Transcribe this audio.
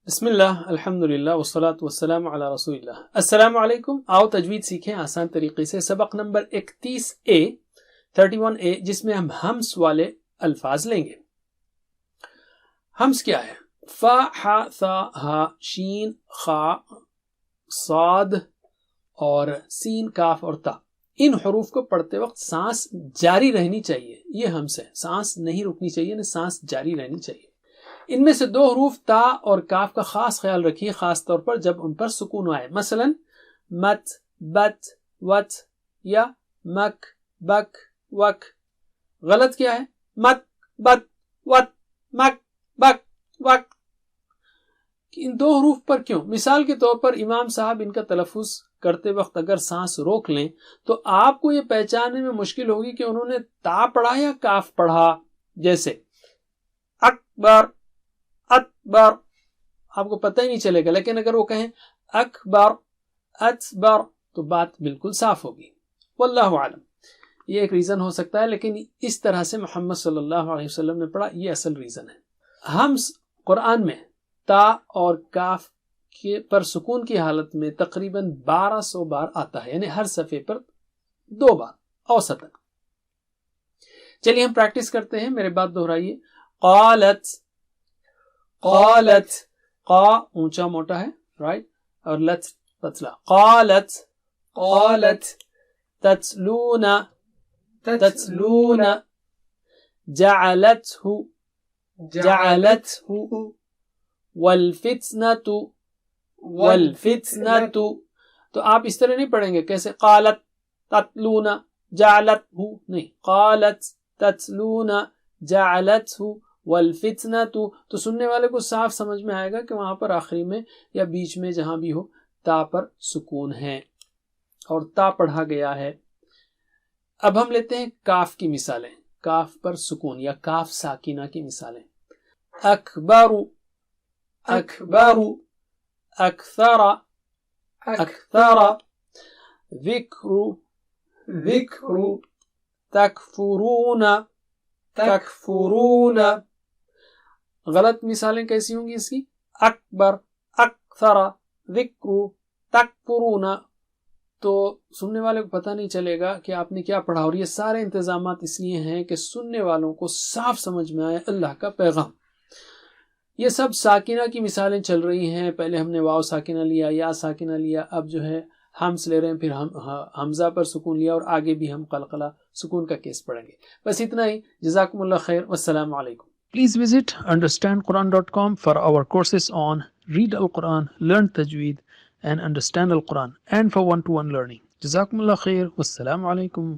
بسم اللہ الحمدللہ والصلاة والسلام علی رسول اللہ. السلام علیکم. آؤ تجوید سیکھیں آسان طریقے سے. سبق نمبر 31A جس میں ہم ہمس والے الفاظ لیں گے. ہمس کیا ہے؟ فا ہا ثا ہا شین خا صاد اور سین کاف اور تا. ان حروف کو پڑھتے وقت سانس جاری رہنی چاہیے. یہ ہمس ہے، سانس نہیں رکنی چاہیے، نہ سانس جاری رہنی چاہیے. ان میں سے دو حروف تا اور کاف کا خاص خیال رکھیے، خاص طور پر جب ان پر سکون آئے. مثلا مت، بت، وت یا مک، بک، وک. غلط کیا ہے؟ مت، بت، وت، مک، بک، وک. ان دو حروف پر کیوں؟ مثال کے طور پر امام صاحب ان کا تلفظ کرتے وقت اگر سانس روک لیں تو آپ کو یہ پہچاننے میں مشکل ہوگی کہ انہوں نے تا پڑھا یا کاف پڑھا. جیسے اکبر، اکبر، آپ کو پتہ ہی نہیں چلے گا. لیکن اگر وہ کہیں اکبر، اکبر تو بات بالکل صاف ہوگی. واللہ عالم. یہ ایک ریزن ہو سکتا ہے، لیکن اس طرح سے محمد صلی اللہ علیہ وسلم نے پڑھا، یہ اصل ریزن ہے. ہمس قرآن میں تا اور کاف کے پر سکون کی حالت میں تقریباً 1200 بار آتا ہے، یعنی ہر صفحے پر 2 بار اوسطاً. چلیے ہم پریکٹس کرتے ہیں، میرے بات دہرائیے. قالت، قالت، قا اونچا موٹا ہے، رائٹ، اور لت پتلا. قالت، قالت، تتلون، تتلون، جعلته، جعلته، والفتنة، والفتنة. تو آپ اس طرح نہیں پڑھیں گے کیسے قالت تتلون جعلته، نہیں، قالت تتلون جعلته والفتنة. تو سننے والے کو صاف سمجھ میں آئے گا کہ وہاں پر آخری میں یا بیچ میں جہاں بھی ہو تا پر سکون ہے اور تا پڑھا گیا ہے. اب ہم لیتے ہیں کاف کی مثالیں. کاف پر سکون یا کاف ساکینہ کی مثالیں. اکبر، اکبر، اکثر، اکثر، ذکر، ذکر، تکفرون، تکفرون. غلط مثالیں کیسی ہوں گی اس کی؟ اکبر، اکثر، ذکر، تکفرون. تو سننے والے کو پتہ نہیں چلے گا کہ آپ نے کیا پڑھا. اور یہ سارے انتظامات اس لیے ہیں کہ سننے والوں کو صاف سمجھ میں آئے اللہ کا پیغام. یہ سب ساکنہ کی مثالیں چل رہی ہیں. پہلے ہم نے واو ساکنہ لیا، یا ساکنہ لیا، اب جو ہے ہمس لے رہے ہیں، پھر ہم حمزہ پر سکون لیا، اور آگے بھی ہم قلقلہ سکون کا کیس پڑھیں گے. بس اتنا ہی. جزاکم اللہ خیر، والسلام علیکم. Please visit understandquran.com for our courses on Read Al-Quran, Learn Tajweed and Understand Al-Quran, and for one-to-one learning. Jazakumullah khair. Wassalamu alaikum.